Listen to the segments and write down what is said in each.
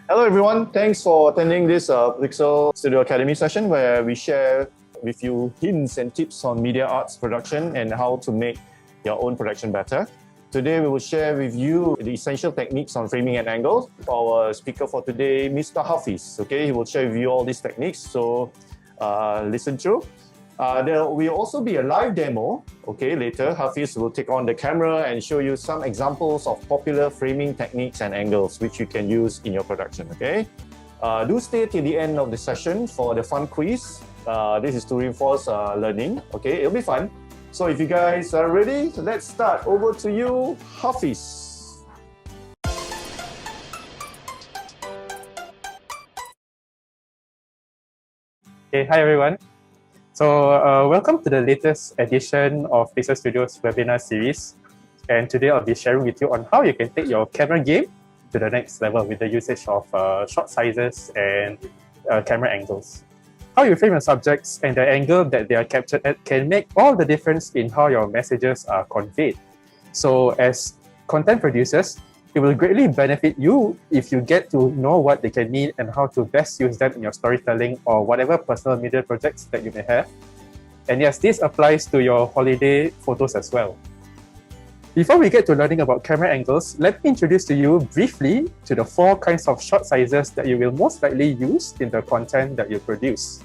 Hello everyone, thanks for attending this PixelStudio Academy session where we share with you hints and tips on media arts production and how to make your own production better. Today we will share with you the essential techniques on framing and angles. Our speaker for today, Mr. Hafiz. Okay, he will share with you all these techniques, so listen through. There will also be a live demo. Okay, later Hafiz will take on the camera and show you some examples of popular framing techniques and angles which you can use in your production. Okay, do stay till the end of the session for the fun quiz. This is to reinforce learning. Okay, it'll be fun. So if you guys are ready, let's start. Over to you, Hafiz. Okay, hi everyone. So welcome to the latest edition of PixelStudio's webinar series. And today I'll be sharing with you on how you can take your camera game to the next level with the usage of shot sizes and camera angles. How you frame your subjects and the angle that they are captured at can make all the difference in how your messages are conveyed. So as content producers, it will greatly benefit you if you get to know what they can mean and how to best use them in your storytelling or whatever personal media projects that you may have. And yes, this applies to your holiday photos as well. Before we get to learning about camera angles, let me introduce to you briefly to the 4 kinds of shot sizes that you will most likely use in the content that you produce.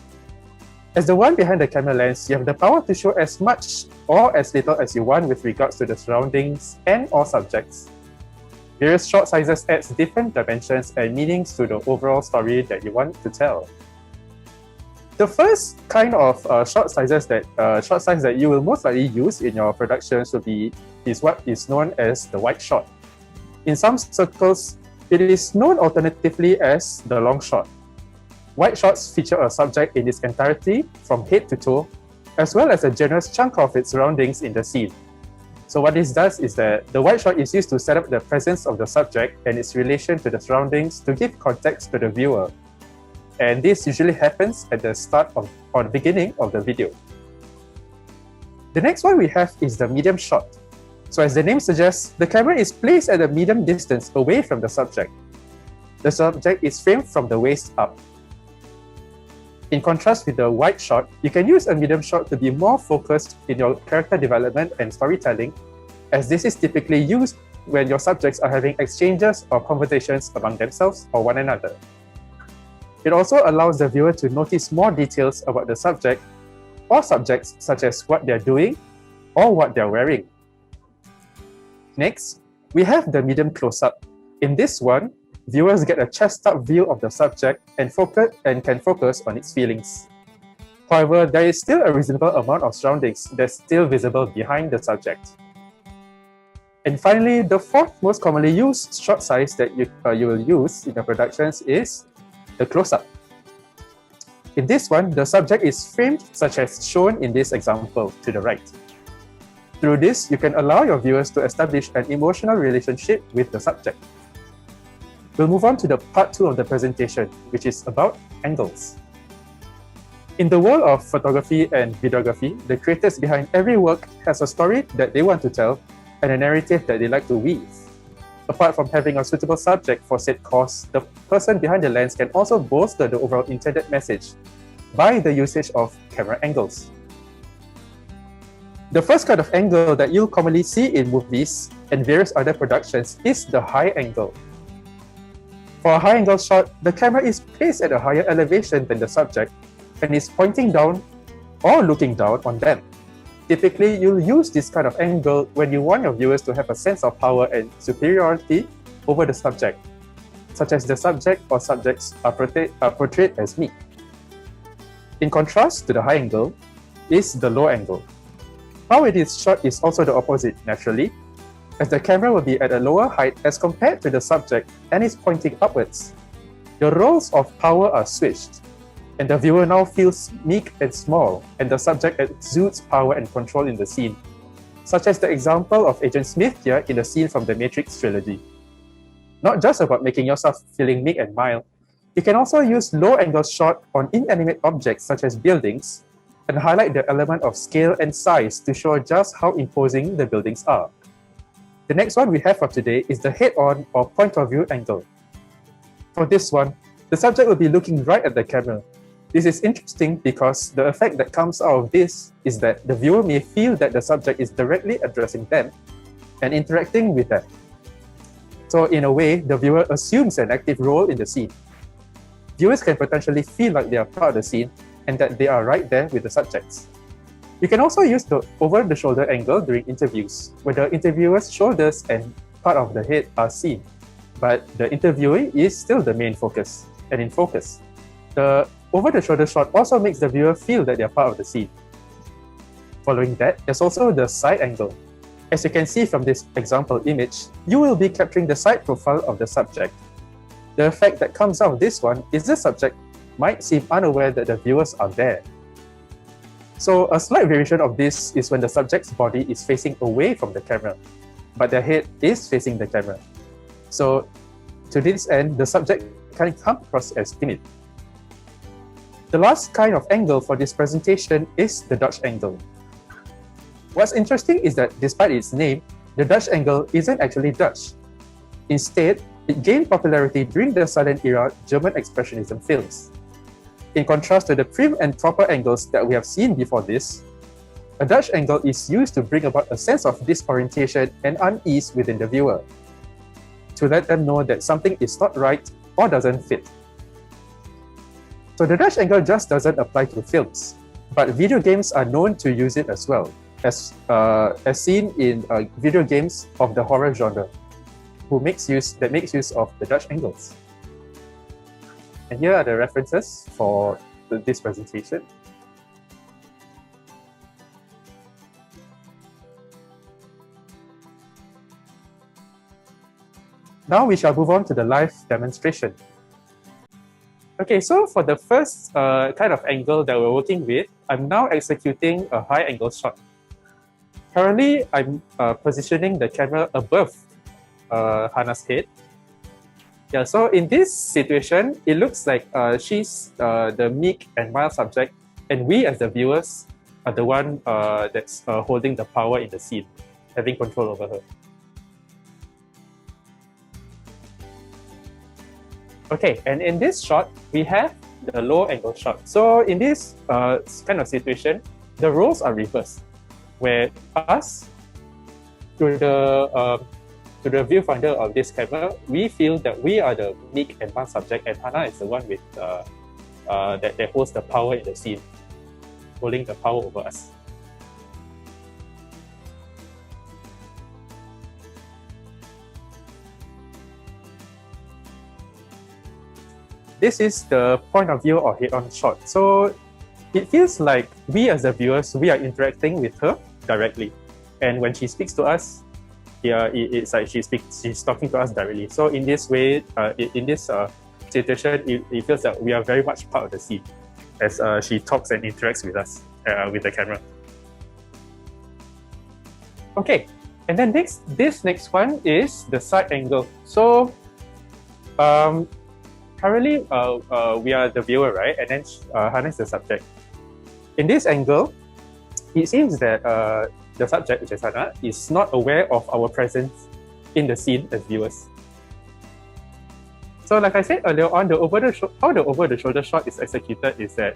As the one behind the camera lens, you have the power to show as much or as little as you want with regards to the surroundings and or subjects. Various shot sizes adds different dimensions and meanings to the overall story that you want to tell. The first kind of shot size that you will most likely use in your productions is what is known as the wide shot. In some circles, it is known alternatively as the long shot. Wide shots feature a subject in its entirety from head to toe, as well as a generous chunk of its surroundings in the scene. So what this does is that the wide shot is used to set up the presence of the subject and its relation to the surroundings to give context to the viewer. And this usually happens at the start or the beginning of the video. The next one we have is the medium shot. So as the name suggests, the camera is placed at a medium distance away from the subject. The subject is framed from the waist up. In contrast with the wide shot, you can use a medium shot to be more focused in your character development and storytelling, as this is typically used when your subjects are having exchanges or conversations among themselves or one another. It also allows the viewer to notice more details about the subject or subjects, such as what they're doing or what they're wearing. Next, we have the medium close-up. In this one, viewers get a chest-up view of the subject and can focus on its feelings. However, there is still a reasonable amount of surroundings that's still visible behind the subject. And finally, the 4th most commonly used shot size that you will use in your productions is the close-up. In this one, the subject is framed such as shown in this example to the right. Through this, you can allow your viewers to establish an emotional relationship with the subject. We'll move on to the part 2 of the presentation, which is about angles. In the world of photography and videography, the creators behind every work has a story that they want to tell and a narrative that they like to weave. Apart from having a suitable subject for said cause, the person behind the lens can also bolster the overall intended message by the usage of camera angles. The first kind of angle that you'll commonly see in movies and various other productions is the high angle. For a high-angle shot, the camera is placed at a higher elevation than the subject and is pointing down or looking down on them. Typically, you'll use this kind of angle when you want your viewers to have a sense of power and superiority over the subject, such as the subject or subjects are portrayed as meek. In contrast to the high angle is the low angle. How it is shot is also the opposite, naturally, as the camera will be at a lower height as compared to the subject and is pointing upwards. The roles of power are switched, and the viewer now feels meek and small, and the subject exudes power and control in the scene, such as the example of Agent Smith here in the scene from the Matrix trilogy. Not just about making yourself feeling meek and mild, you can also use low-angle shot on inanimate objects such as buildings and highlight the element of scale and size to show just how imposing the buildings are. The next one we have for today is the head-on or point-of-view angle. For this one, the subject will be looking right at the camera. This is interesting because the effect that comes out of this is that the viewer may feel that the subject is directly addressing them and interacting with them. So in a way, the viewer assumes an active role in the scene. Viewers can potentially feel like they are part of the scene and that they are right there with the subjects. You can also use the over-the-shoulder angle during interviews, where the interviewer's shoulders and part of the head are seen, but the interviewee is still the main focus and in focus. The over-the-shoulder shot also makes the viewer feel that they are part of the scene. Following that, there's also the side angle. As you can see from this example image, you will be capturing the side profile of the subject. The effect that comes out of this one is the subject might seem unaware that the viewers are there. So a slight variation of this is when the subject's body is facing away from the camera, but their head is facing the camera. So to this end, the subject can come across as timid. The last kind of angle for this presentation is the Dutch angle. What's interesting is that despite its name, the Dutch angle isn't actually Dutch. Instead, it gained popularity during the silent era German expressionism films. In contrast to the prim and proper angles that we have seen before this, a Dutch angle is used to bring about a sense of disorientation and unease within the viewer, to let them know that something is not right or doesn't fit. So the Dutch angle just doesn't apply to films, but video games are known to use it as well, as seen in video games of the horror genre, that makes use of the Dutch angles. And here are the references for this presentation. Now we shall move on to the live demonstration. Okay, so for the first kind of angle that we're working with, I'm now executing a high angle shot. Currently, I'm positioning the camera above Hannah's head. Yeah, so in this situation, it looks like she's the meek and mild subject, and we as the viewers are the one that's holding the power in the scene, having control over her. Okay, and in this shot, we have the low angle shot. So in this kind of situation, the roles are reversed, where us, to the viewfinder of this camera, we feel that we are the meek and mild subject, and Hannah is the one with that holds the power in the scene, holding the power over us. This is the point of view of head-on shot. So it feels like we as the viewers, we are interacting with her directly. And when she speaks to us, yeah, it's like she's talking to us directly. So in this way, in this situation, it feels that we are very much part of the scene as she talks and interacts with us, with the camera. Okay, and then this next one is the side angle. So currently, we are the viewer, right? And then Hannah is the subject. In this angle, it seems that the subject, which is Hannah, is not aware of our presence in the scene as viewers. So like I said earlier on, how the over-the-shoulder shot is executed is that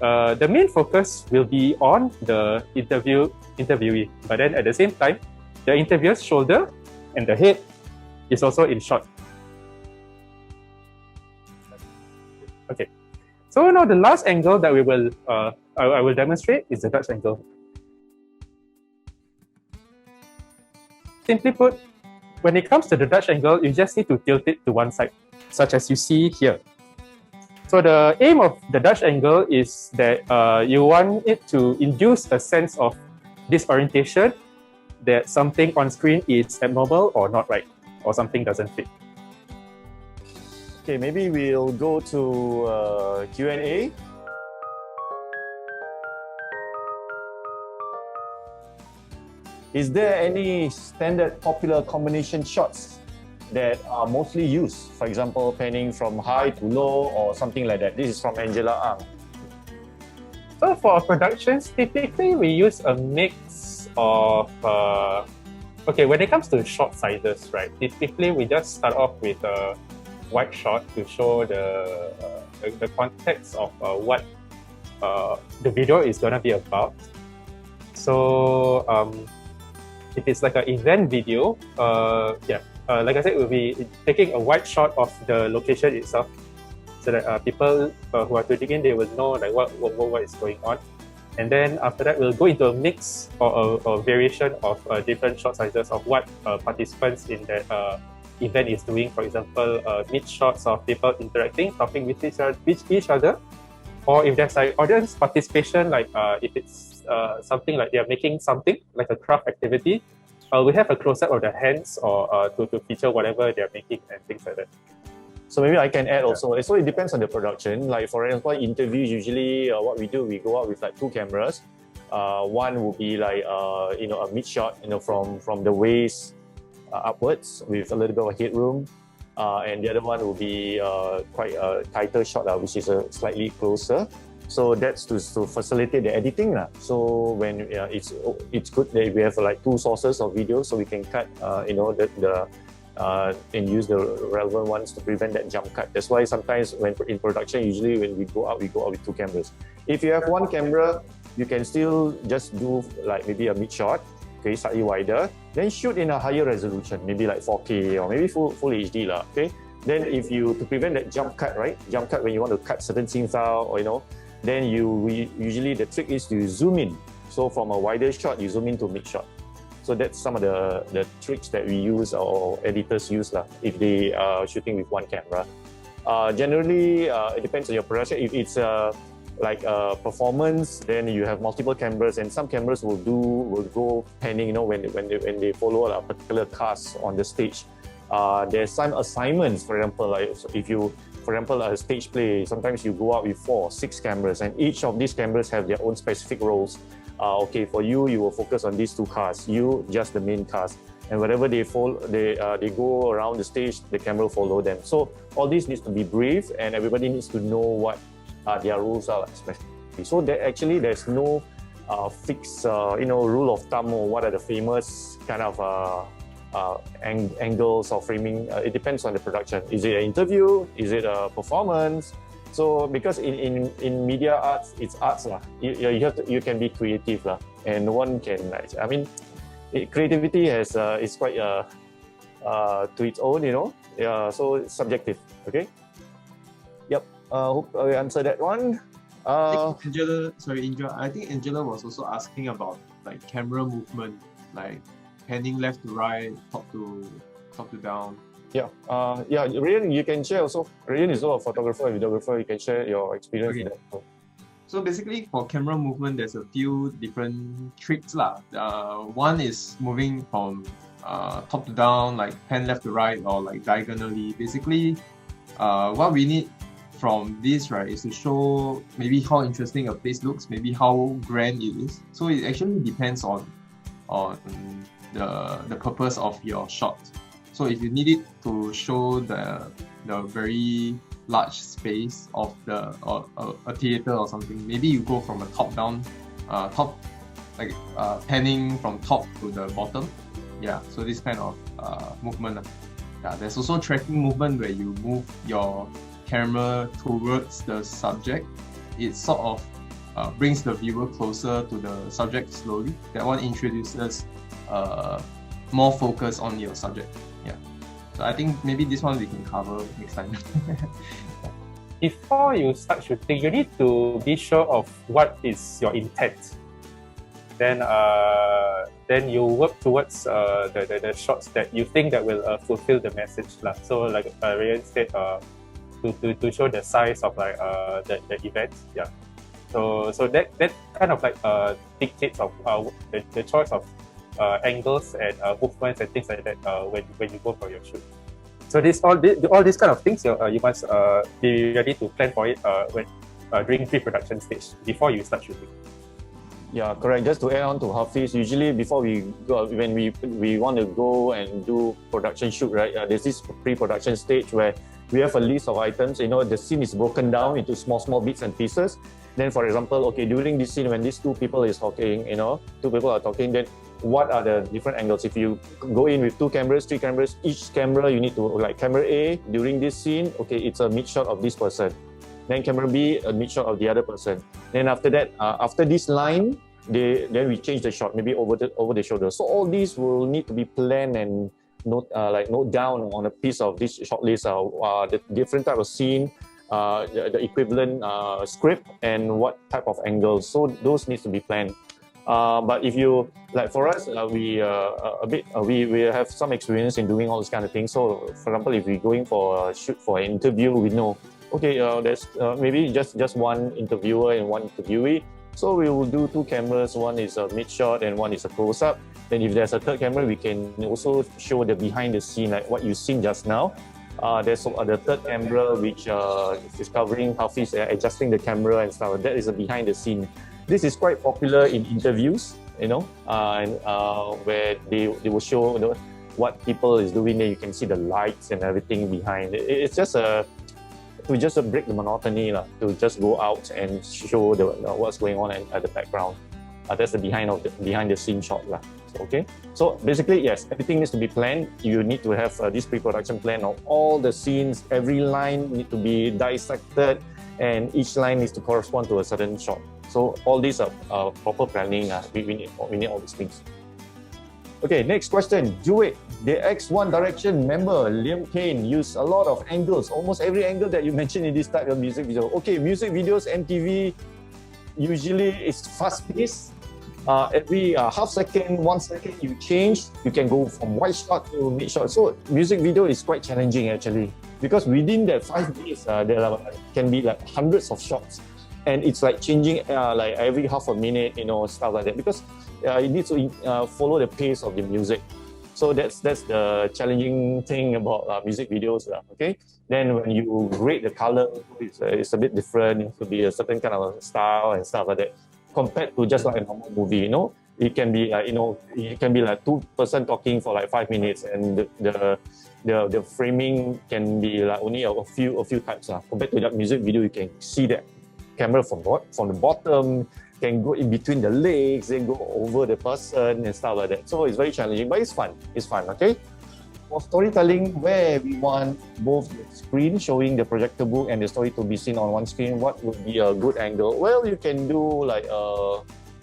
the main focus will be on the interviewee, but then at the same time, the interviewer's shoulder and the head is also in shot. Okay, so now the last angle that we will I will demonstrate is the Dutch angle. Simply put, when it comes to the Dutch angle, you just need to tilt it to one side, such as you see here. So the aim of the Dutch angle is that you want it to induce a sense of disorientation, that something on screen is abnormal or not right, or something doesn't fit. Okay, maybe we'll go to Q&A. Is there any standard popular combination shots that are mostly used? For example, panning from high to low or something like that. This is from Angela Ang. So for productions, typically we use a mix of okay, when it comes to shot sizes, right? Typically we just start off with wide shot to show the context of what the video is gonna be about. So if it's like an event video, like I said, we'll be taking a wide shot of the location itself, so that people who are tuning in, they will know like what is going on. And then after that, we'll go into a mix or a variation of different shot sizes of what participants in that event is doing. For example, mid shots of people interacting, talking with each other, or if there's like audience participation, like if it's something like they're making something like a craft activity, we have a close-up of their hands or to feature whatever they're making and things like that. So maybe I can add also. So it depends on the production. Like for example, interviews usually what we do, we go out with like 2 cameras. One will be like a mid shot, from the waist upwards with a little bit of headroom, and the other one will be quite a tighter shot, which is slightly closer. So that's to facilitate the editing. So when it's good that we have like 2 sources of video, so we can cut and use the relevant ones to prevent that jump cut. That's why sometimes when in production, usually when we go out with 2 cameras. If you have 1 camera, you can still just do like maybe a mid shot, okay, slightly wider, then shoot in a higher resolution, maybe like 4K or maybe full HD okay. Then to prevent that jump cut, right? Jump cut when you want to cut certain scenes out, or then usually the trick is to zoom in. So from a wider shot, you zoom into mid shot. So that's some of the tricks that we use or editors use if they are shooting with 1 camera. Generally, it depends on your production. If it's like a performance, then you have multiple cameras, and some cameras will go panning. When they follow a particular cast on the stage. There's some assignments, for example, like if you, for example, a stage play, sometimes you go out with 4, 6 cameras, and each of these cameras have their own specific roles. Okay, for you will focus on these 2 casts, you just the main cast, and wherever they go around the stage, the camera will follow them. So all this needs to be brief, and everybody needs to know what their rules are, especially. So there's no fixed rule of thumb or what are the famous kind of angles or framing. It depends on the production. Is it an interview? Is it a performance? So because in media arts, it's arts you can be creative and no one can creativity is quite to its own, so it's subjective. Okay. Yep. Hope I answered that one. I think Angela was also asking about like camera movement, like panning left to right, top to down. Yeah, Ryan, you can share also. Ryan is also a photographer and videographer. You can share your experience in that. So basically, for camera movement, there's a few different tricks one is moving from top to down, like pan left to right, or like diagonally. Basically, what we need from this, right, is to show maybe how interesting a place looks, maybe how grand it is. So it actually depends on the purpose of your shot. So if you need it to show the very large space of a theater or something, maybe you go from a top down, panning from top to the bottom. Yeah, so this kind of movement. Yeah, there's also tracking movement where you move your camera towards the subject. It sort of brings the viewer closer to the subject slowly. That one introduces more focus on your subject. Yeah. So I think maybe this one we can cover next time. Before you start shooting, you need to be sure of what is your intent. Then you work towards the shots that you think that will fulfill the message. So like Ryan said, to show the size of like the event. Yeah. So that kind of like dictates of the choice of angles and movements and things like that when you go for your shoot. So all these kind of things you must be ready to plan for it during pre-production stage before you start shooting. Yeah, correct. Just to add on to Hafiz, usually before we go, when we want to go and do production shoot, right? There's this pre-production stage where we have a list of items. The scene is broken down into small bits and pieces. Then, for example, okay, during this scene when these 2 people is talking, 2 people are talking, then what are the different angles. If you go in with 2 cameras, 3 cameras, each camera you need to, like camera A during this scene, okay, it's a mid shot of this person. Then camera B, a mid shot of the other person. Then after that, after this line, then we change the shot, maybe over the shoulder. So all these will need to be planned and note down on a piece of this short list. The different type of scene, the equivalent script, and what type of angles. So those needs to be planned. But if you, like for us, we have some experience in doing all this kind of things. So for example, if we're going for a shoot for an interview, we know, okay, there's maybe just one interviewer and one interviewee. So we will do 2 cameras, one is a mid shot and one is a close-up. Then if there's a third camera, we can also show the behind the scene, like what you've seen just now. There's the third camera which is covering Hafiz, adjusting the camera and stuff. That is a behind the scene. This is quite popular in interviews, where they will show what people is doing there. You can see the lights and everything behind. It's just to just break the monotony, to just go out and show what's going on at the background. That's the behind the scene shot. Okay, so basically, yes, everything needs to be planned. You need to have this pre-production plan of all the scenes. Every line need to be dissected, and each line needs to correspond to a certain shot. So all these are proper planning. We need all these things. Okay, next question. Do it. The X1 Direction member, Liam Payne, used a lot of angles, almost every angle that you mentioned in this type of music video. Okay, music videos, MTV, usually it's fast-paced. Every half second, 1 second, you change. You can go from wide shot to mid shot. So music video is quite challenging actually, because within that 5 days, there can be like hundreds of shots. And it's like changing like every half a minute, stuff like that, because it needs to follow the pace of the music. So that's the challenging thing about music videos. Okay. Then when you grade the color, it's a bit different. It could be a certain kind of style and stuff like that, compared to just like a normal movie. It can be like it can be like 2-person talking for like 5 minutes, and the framing can be like only a few types. Compared to that music video, you can see that camera from the bottom, can go in between the legs, then go over the person and stuff like that. So it's very challenging, but it's fun. Okay. For storytelling, where we want both the screen showing the projectable and the story to be seen on one screen, what would be a good angle? Well, you can do like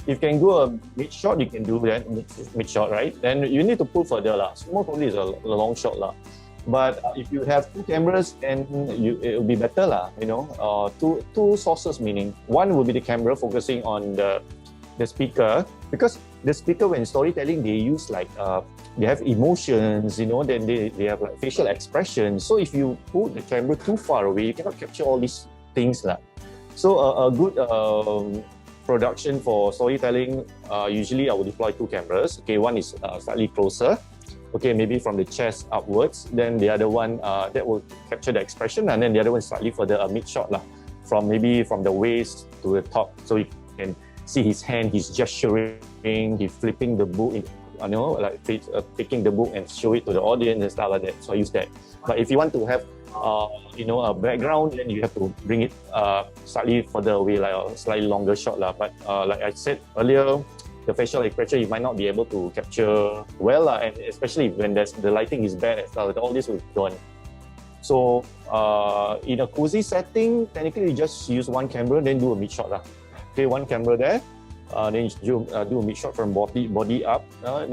if you can go a mid shot, you can do that mid shot, right? Then you need to pull further So most probably it's a long shot But if you have 2 cameras, then it will be better two sources, meaning one will be the camera focusing on the speaker, because the speaker, when storytelling, they use like they have emotions, then they have like facial expressions. So if you put the camera too far away, you cannot capture all these things So a good production for storytelling, usually I will deploy 2 cameras. Okay, one is slightly closer. Okay, maybe from the chest upwards. Then the other one that will capture the expression, and then the other one slightly further, a mid shot from the waist to the top, so you can see his hand. He's gesturing, he's flipping the book, taking the book and show it to the audience and stuff like that. So I use that. But if you want to have a background, then you have to bring it slightly further away, like a slightly longer shot But like I said earlier, the facial expression you might not be able to capture well, and especially when the lighting is bad and stuff, all this will be gone. So in a cozy setting, technically you just use 1 camera, then do a mid shot. Okay, 1 camera there, then you do a mid shot from body up. Then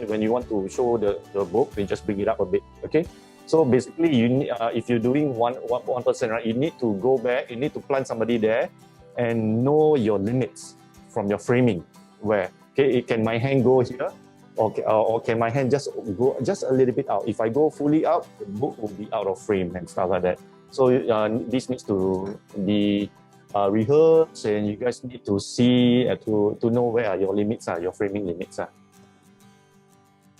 when you want to show the book, you just bring it up a bit. Okay. So basically, you need, if you're doing one person, right, you need to go back. You need to plant somebody there, and know your limits from your framing. Where, okay, can my hand go here, or can my hand just go just a little bit out? If I go fully out, the book will be out of frame and stuff like that. So this needs to be rehearsed, and you guys need to see to know where are your limits your framing limits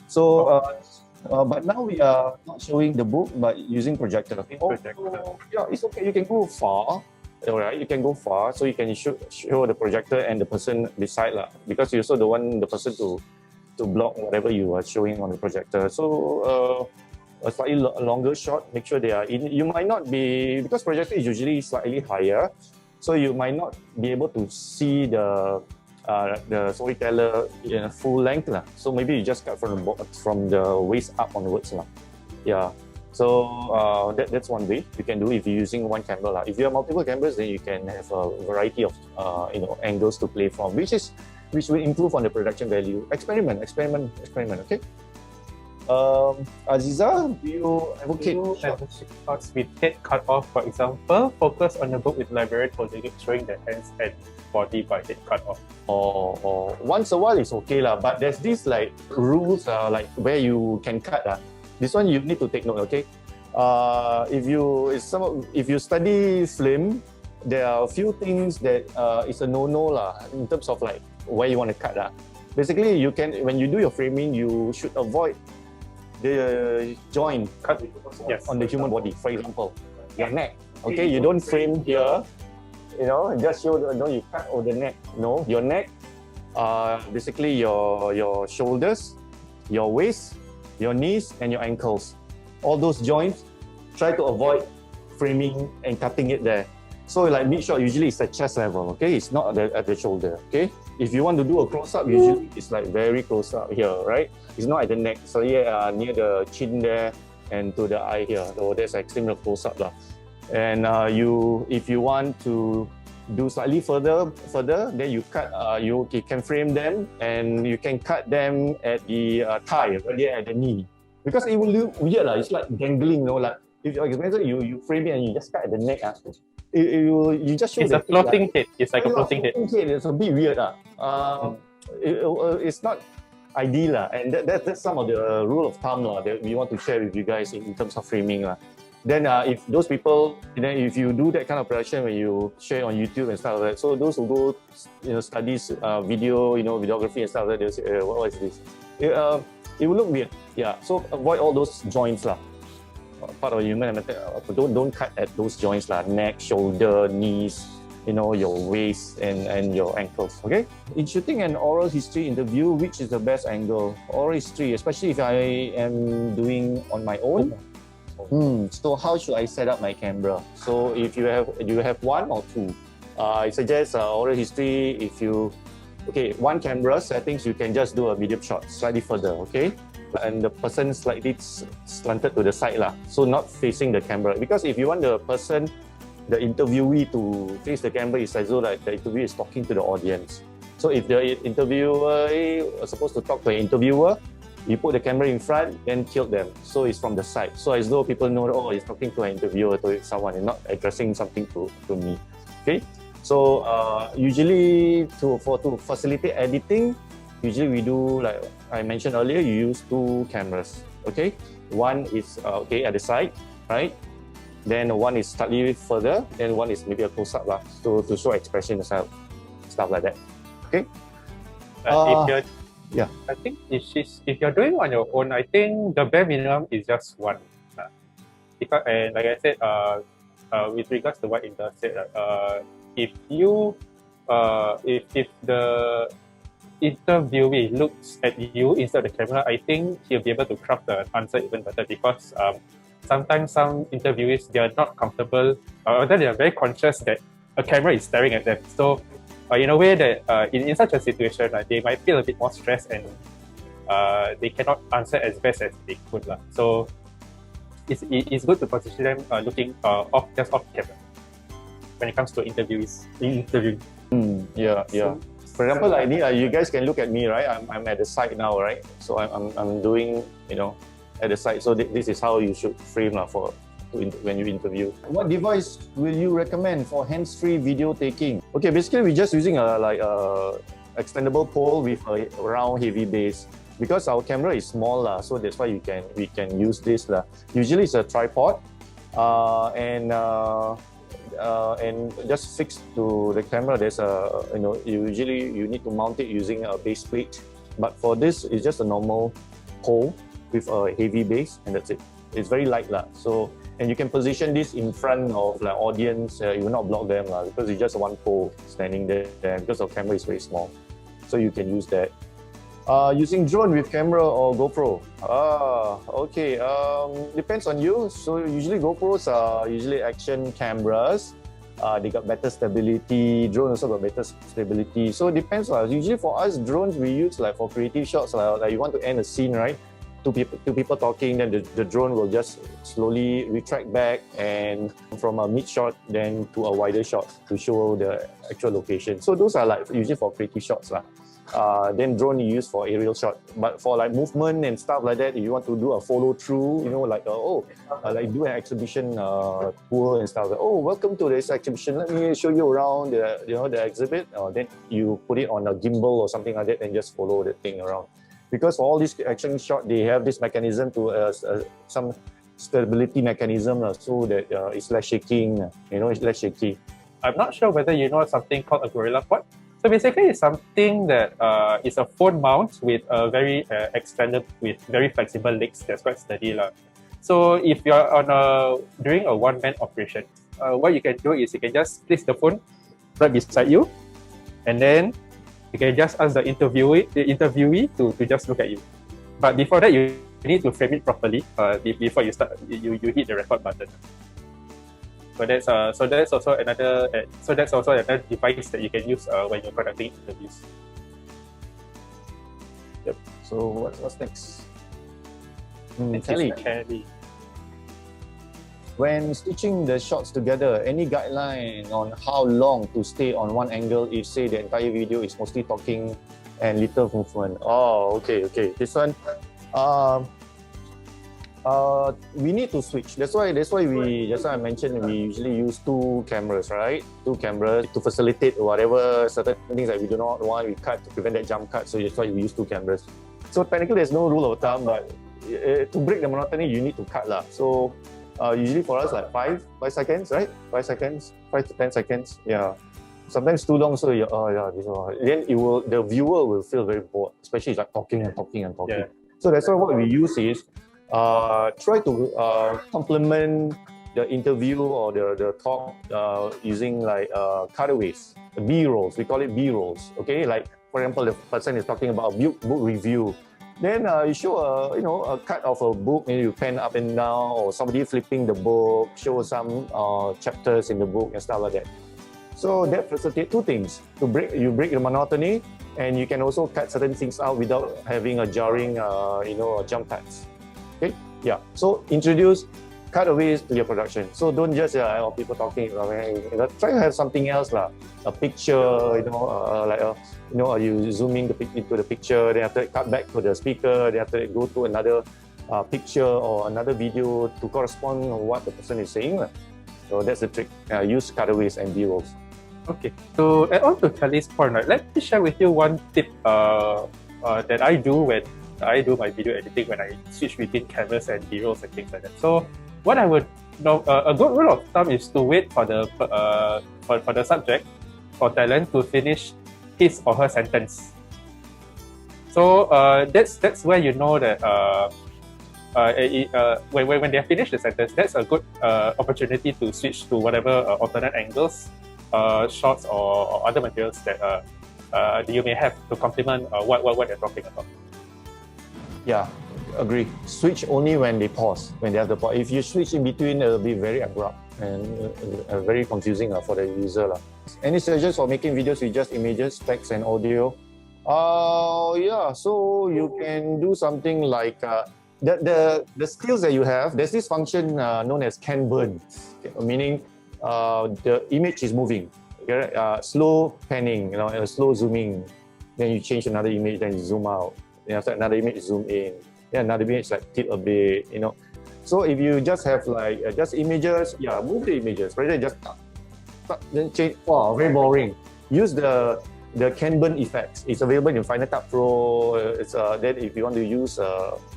So, but now we are not showing the book, but using projector. Okay? Yeah, it's okay. You can go far. Alright, you can go far, so you can show the projector and the person beside because you also don't want the person to block whatever you are showing on the projector. So a slightly longer shot, make sure they are in. You might not be, because projector is usually slightly higher, so you might not be able to see the the storyteller in a full length lah. So maybe you just cut from the waist up onwards lah. Yeah. So that's one way you can do if you're using one camera lah. If you have multiple cameras, then you can have a variety of angles to play from, which will improve on the production value. Experiment. Okay. Aziza, do you advocate shots with head cut off, for example? Focus on the book with librarian holding it, showing the hands and body by head cut off. Or once a while is okay lah, but there's these like rules like where you can cut lah. This one you need to take note, okay? If you study film, there are a few things that is a no-no lah in terms of like where you want to cut lah. Basically, you can, when you do your framing, you should avoid the joint cut on the human body. For example, your neck. Okay, you don't frame here. Just show you cut over the neck. No, your neck. Basically your shoulders, your waist, your knees, and your ankles. All those joints, try to avoid framing and cutting it there. So like make sure usually it's at chest level, okay? It's not at the shoulder, okay? If you want to do a close-up, usually it's like very close up here, right? It's not at the neck. So yeah, near the chin there and to the eye here. So that's extreme close-up lah. And if you want to do slightly further, then you cut. You can frame them and you can cut them at the thigh, earlier at the knee, because it will look weird lah. It's like dangling, like if you frame it and you just cut at the neck. You just show it's a floating head. It's like a floating head. It's a bit weird. It's not ideal, and that's some of the rule of thumb that we want to share with you guys in terms of framing. Then if those people, if you do that kind of production when you share on YouTube and stuff like that, so those who go studies video, videography and stuff like that, they'll say, what is this? It will look weird. Yeah, so avoid all those joints lah. Part of human method, don't cut at those joints lah, neck, shoulder, knees, your waist and your ankles. Okay. In shooting an oral history interview, which is the best angle? Oral history, especially if I am doing on my own. So how should I set up my camera? So if you have one or two, I suggest oral history. One camera settings, you can just do a medium shot, slightly further. Okay. And the person slightly slanted to the side lah, so not facing the camera. Because if you want the interviewee to face the camera, it's as though like the interviewer is talking to the audience. So if the interviewer is supposed to talk to an interviewer, you put the camera in front, then tilt them. So it's from the side. So as though people know, he's talking to an interviewer, to someone, and not addressing something to me. Okay. So usually to facilitate editing, usually we do, like I mentioned earlier, you use two cameras, okay? One is at the side, right? Then one is slightly further, then one is maybe a close-up lah, so to show expression and stuff like that, okay? I think if you're doing on your own, I think the bare minimum is just one. Because, and like I said, with regards to what Inda said, if the interviewee looks at you instead of the camera, I think he'll be able to craft the answer even better, because sometimes some interviewees, they are not comfortable, or they are very conscious that a camera is staring at them. So in a way that in such a situation, they might feel a bit more stressed and they cannot answer as best as they could. So it's good to position them looking off camera when it comes to interviews. For example, like you guys can look at me, right? I'm at the side now, right? So I'm doing, at the side. So this is how you should frame when you interview. What device will you recommend for hands-free video taking? Okay, basically we're just using a extendable pole with a round heavy base. Because our camera is small, so that's why we can use this. Usually it's a tripod, and just fixed to the camera. There's usually you need to mount it using a base plate, but for this it's just a normal pole with a heavy base, and that's it. It's very light so, and you can position this in front of audience. You will not block them because it's just one pole standing there, because the camera is very small, so you can use that. Using drone with camera or GoPro? Okay, depends on you. So usually GoPros are usually action cameras. They got better stability. Drone also got better stability. So it depends. Usually for us, drones we use like for creative shots. Like you want to end a scene, right? Two people talking, then the drone will just slowly retract back and from a mid shot then to a wider shot to show the actual location. So those are like usually for creative shots lah. Then drone you use for aerial shot. But for like movement and stuff like that, if you want to do a follow through, like like do an exhibition tour and stuff. Like, welcome to this exhibition. Let me show you around the exhibit. Then you put it on a gimbal or something like that and just follow the thing around. Because for all these action shot, they have this mechanism to some stability mechanism so that it's less shaking. It's less shaky. I'm not sure whether you know something called a gorilla pod. So basically, it's something that is a phone mount with a very expanded, with very flexible legs that's quite sturdy lah. So if you're during a one-man operation, what you can do is you can just place the phone right beside you, and then you can just ask the interviewee to just look at you. But before that, you need to frame it properly before you start. You hit the record button. So that's also another device that you can use when you're conducting interviews. Yep. So what's next? Kelly. When stitching the shots together, any guideline on how long to stay on one angle if say the entire video is mostly talking and little movement? Okay. This one, we need to switch. That's why I mentioned we usually use two cameras, right? Two cameras to facilitate whatever certain things that we do not want, we cut to prevent that jump cut. So that's why we use two cameras. So technically there's no rule of thumb, but to break the monotony, you need to cut lah. So usually for us like 5 seconds, right? 5 seconds, 5 to 10 seconds. Yeah. Sometimes too long, so then the viewer will feel very bored, especially like talking and talking and talking. Yeah. So that's why what we use is try to complement the interview or the talk using like cutaways, B-rolls. We call it B-rolls. Okay, like for example, the person is talking about a book review. Then you show a cut of a book, maybe you pan up and down, or somebody flipping the book, show some chapters in the book and stuff like that. So that facilitates two things: you break the monotony, and you can also cut certain things out without having a jarring, jump cuts. Okay, yeah. So introduce cutaways to your production. So don't just people talking. Try to have something else lah. A picture, you zoom into the picture, then after it cut back to the speaker, then after it go to another picture or another video to correspond to what the person is saying. So that's the trick. Use cutaways and B-rolls. Okay. So add on to Kelly's point, right? Let me share with you one tip that I do when I do my video editing, when I switch between cameras and B-rolls and things like that. So what I would know, a good rule of thumb is to wait for the subject, for talent, to finish his or her sentence. So that's where you know that when they finish the sentence, that's a good opportunity to switch to whatever alternate angles, shots or other materials that you may have to complement what they're talking about. Yeah, agree. Switch only when they pause, when they have the pause. If you switch in between, it'll be very abrupt and very confusing for the user. Any suggestions for making videos with just images, text and audio? Yeah, so you can do something like the skills that you have. There's this function known as can burn, meaning the image is moving. Slow panning, slow zooming. Then you change another image, then you zoom out. Then after another image, zoom in. Then another image like tip a bit, So if you just have like just images, move the images. Rather than just then change. Wow, very boring. Use the Kanban effects. It's available in Final Cut Pro. It's then if you want to use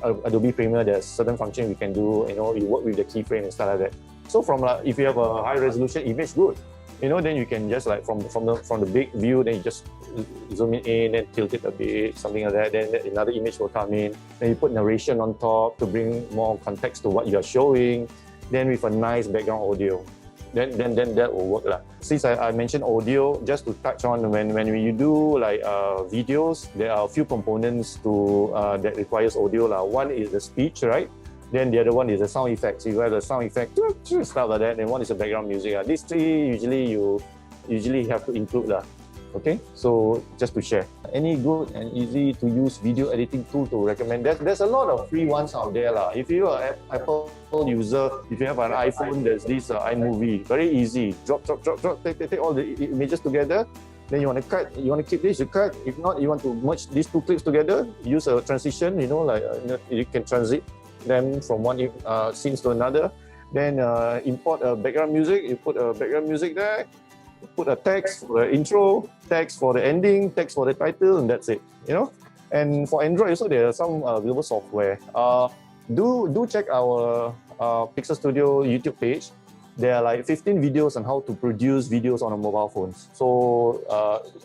Adobe Premiere, there's certain function we can do. You work with the keyframe and stuff like that. So from if you have a high resolution image, good. Then you can just like from the big view, then you just zoom it in, then tilt it a bit, something like that. Then another image will come in. Then you put narration on top to bring more context to what you are showing. Then with a nice background audio, then that will work lah. Since I mentioned audio, just to touch on when you do like videos, there are a few components to that requires audio lah. One is the speech, right? Then the other one is the sound effects. You have the sound effect, stuff like that. And one is the background music. These three you usually have to include lah. Okay, so just to share. Any good and easy to use video editing tool to recommend? There's a lot of free ones out there lah. If you are an Apple user, if you have an iPhone, there's this iMovie. Very easy. Drop, take all the images together. Then you want to cut, you want to keep this, you cut. If not, you want to merge these two clips together. Use a transition, you can transit them from one scenes to another. Then import a background music. You put a background music there. Put a text for the intro, text for the ending, text for the title, and that's it. And for Android also there are some available software. Do check our PixelStudio YouTube page. There are like 15 videos on how to produce videos on a mobile phones. So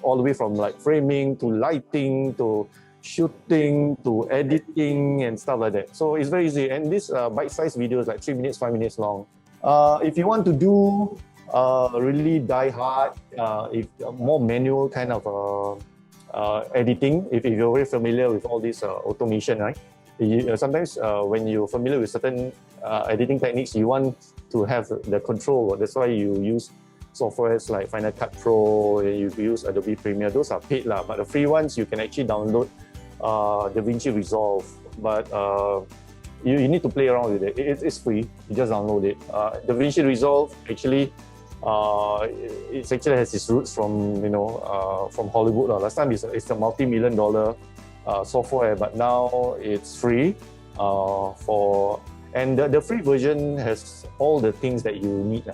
all the way from like framing to lighting to shooting to editing and stuff like that. So it's very easy. And these bite-sized videos, like 3 minutes, 5 minutes long. If you want to do really die hard, if more manual kind of editing, if you're very familiar with all this automation, right? Sometimes when you're familiar with certain editing techniques, you want to have the control. That's why you use softwares like Final Cut Pro, you use Adobe Premiere. Those are paid lah, but the free ones you can actually download DaVinci Resolve. But you need to play around with it. It's free. You just download it. DaVinci Resolve actually it actually has its roots from from Hollywood. Last time it's a multi-million-dollar software, but now it's free and the free version has all the things that you need.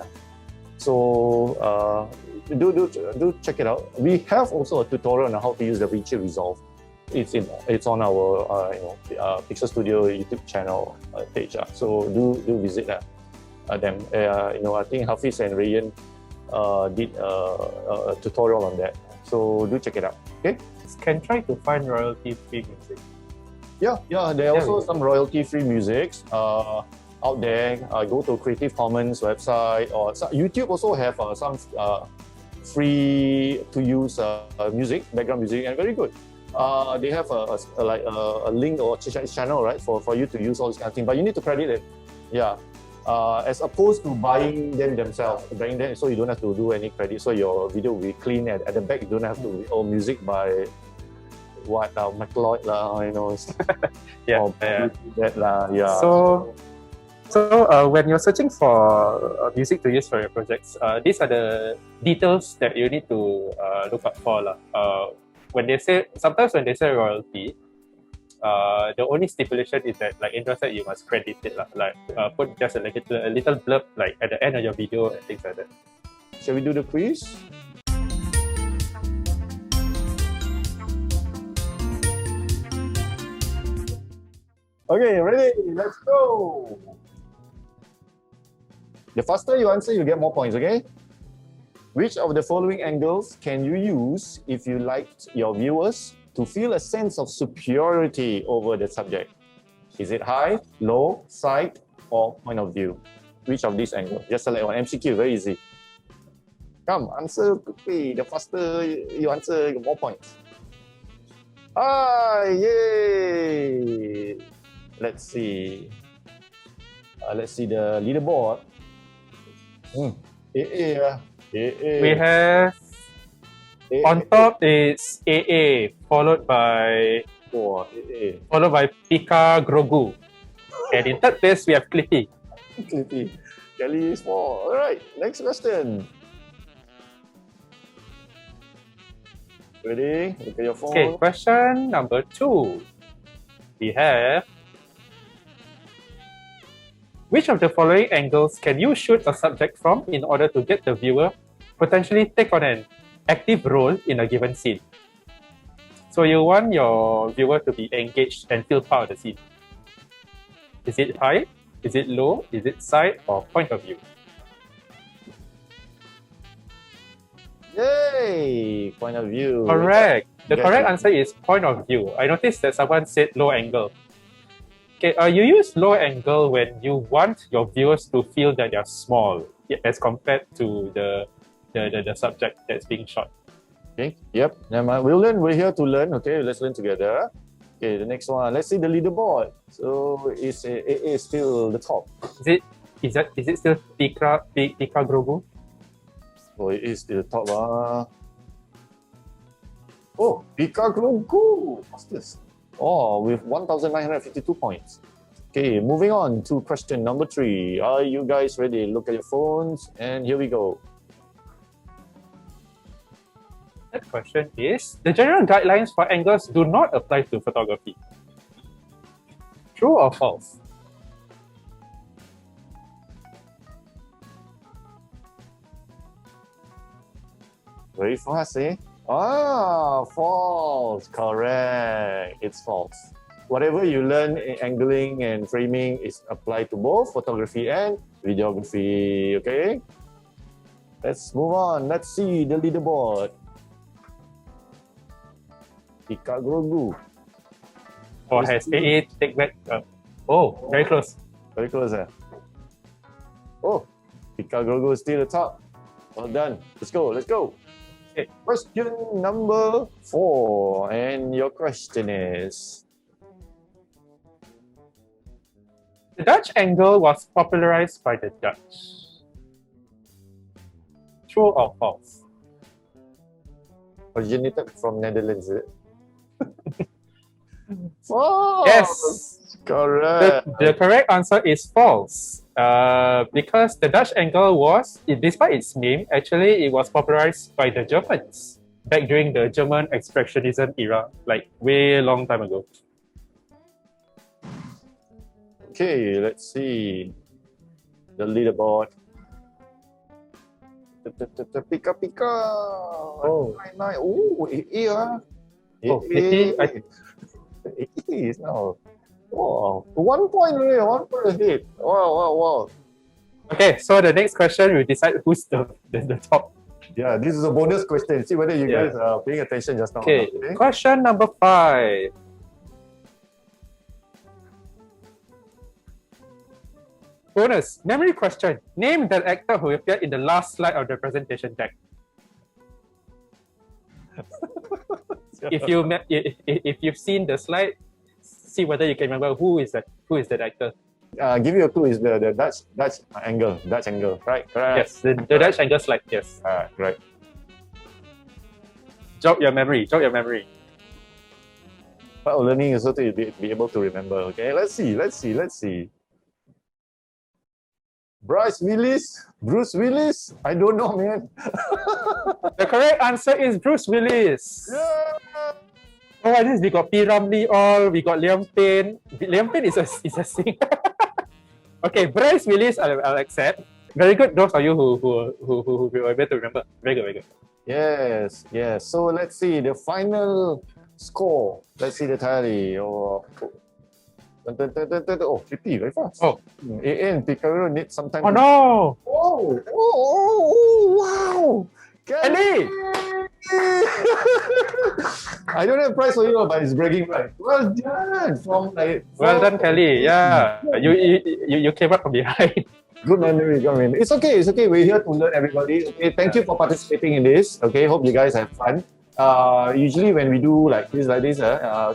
So do check it out. We have also a tutorial on how to use DaVinci Resolve. It's on our PixelStudio YouTube channel page. So do visit them. I think Hafiz and Rahman did a tutorial on that. So do check it out. Okay. Can try to find royalty-free music. Yeah. There are also some royalty-free musics out there. Go to Creative Commons website, or YouTube also have some free to use music, background music, and very good. They have a link or channel, right, for you to use all this kind of thing. But you need to credit it. Yeah. As opposed to buying them themselves, so you don't have to do any credit. So your video will be clean at the back. You don't have to music by McLeod lah, that lah. Yeah. So when you're searching for music to use for your projects, these are the details that you need to look up for lah. Sometimes when they say royalty, the only stipulation is that, like Indra said, you must credit it lah. Like put just a little blurb like at the end of your video and things like that. Shall we do the quiz? Okay, ready? Let's go. The faster you answer, you get more points. Okay. Which of the following angles can you use if you liked your viewers to feel a sense of superiority over the subject? Is it high, low, side, or point of view? Which of these angles? Just select one. MCQ, very easy. Come, answer quickly. The faster you answer, you get more points. Yay! Let's see. Let's see the leaderboard. AA. We have on top is AA, followed by Pika Grogu. And in third place, we have Clippy. Kelly is 4. Alright, next question. Ready? Look at your phone. Okay, question number 2. We have, which of the following angles can you shoot a subject from in order to get the viewer potentially take on an active role in a given scene? So you want your viewer to be engaged and feel part of the scene. Is it high? Is it low? Is it side or point of view? Yay! Point of view. Correct. The correct answer is point of view. I noticed that someone said low angle. Okay, you use low angle when you want your viewers to feel that they're small as compared to the subject that's being shot. Okay. Yep. Never mind. We'll learn. We're here to learn. Okay. Let's learn together. Okay, the next one. Let's see the leaderboard. So is AA still the top? Is it still Pika Grogu? Oh, it is still the top. Oh, Pika Grogu. What's this? Oh, with 1,952 points. Okay, moving on to question number 3. Are you guys ready? Look at your phones, and here we go. That question is, the general guidelines for angles do not apply to photography. True or false? Very fast, eh? Ah, false. Correct. It's false. Whatever you learn in angling and framing is applied to both photography and videography. Okay? Let's move on. Let's see the leaderboard. Pika Grogu. Or has AA take back? Oh, very close. Very close, eh? Oh, Pika Grogu is still the top. Well done. Let's go. Let's go. Okay. Question number 4. And your question is? The Dutch angle was popularized by the Dutch. True or false? Originated from Netherlands, is it? False! Yes! Correct! The correct answer is false. Because the Dutch angle was, despite its name, actually it was popularized by the Germans back during the German expressionism era, like way long time ago. Okay, let's see the leaderboard. Pika Pika. Oh, 9. Oh, AA. Oh, AA is now. Wow, 1 point away, 1 point ahead. Wow. okay, so the next question will decide who's the top. Yeah, this is a bonus question. See whether you guys are paying attention just now. Okay, or not, question number 5. Bonus, memory question. Name the actor who appeared in the last slide of the presentation deck. If you've seen the slide, see whether you can remember who is that actor. Give you a clue is the Dutch angle, right? Correct. Yes, the Dutch angle slide. Yes. Right. Jog your memory. Part of learning is also to be able to remember. Okay, let's see. Bruce Willis? I don't know, man. The correct answer is Bruce Willis. Yeah. Oh, at least we got P. Ramlee all. We got Liam Payne. Liam Payne is a singer. Okay, Bruce Willis, I'll accept. Very good. Those are you who were able to remember. Very good. Yes. So let's see the final score. Let's see the tally. Oh, 50, very fast. Oh. AA and Picaro need some time. Oh no! Oh, wow! Kelly! I don't have prize for you, but it's bragging right. Well done! Well done, Kelly. Yeah, you came up from behind. Good memory. It's okay. We're here to learn, everybody. Okay, thank you for participating in this. Okay, hope you guys have fun. Usually when we do like this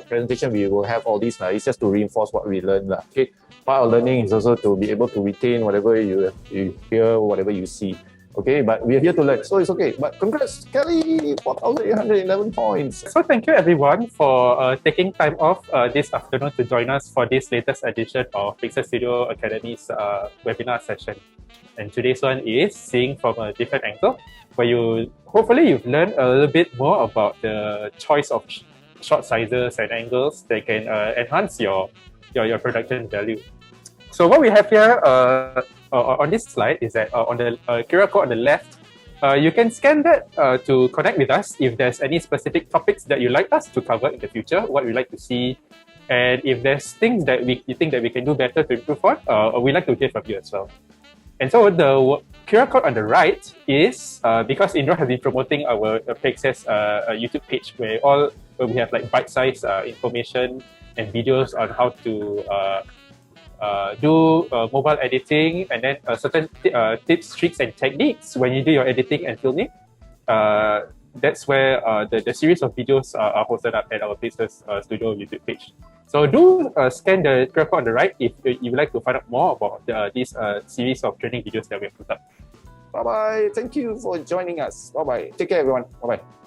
presentation, we will have all these. It's just to reinforce what we learned. Okay, part of learning is also to be able to retain whatever you hear, whatever you see. Okay, but we're here to learn, so it's okay. But congrats, Kelly, 4,811 points. So thank you everyone for taking time off this afternoon to join us for this latest edition of PixelStudio Academy's webinar session. And today's one is seeing from a different angle, where hopefully you've learned a little bit more about the choice of shot sizes and angles that can enhance your production value. So what we have here on this slide is that on the QR code on the left, you can scan that to connect with us if there's any specific topics that you'd like us to cover in the future, what you'd like to see, and if there's things that you think that we can do better to improve on, we'd like to hear from you as well. And so the QR code on the right is because Indra has been promoting our PXS YouTube page where we have like bite-sized information and videos on how to do mobile editing, and then certain tips, tricks, and techniques when you do your editing and filming. that's where the series of videos are posted up at our PixelStudio YouTube page. So do scan the QR code on the right if you would like to find out more about this series of training videos that we have put up. Bye-bye. Thank you for joining us. Bye-bye. Take care, everyone. Bye-bye.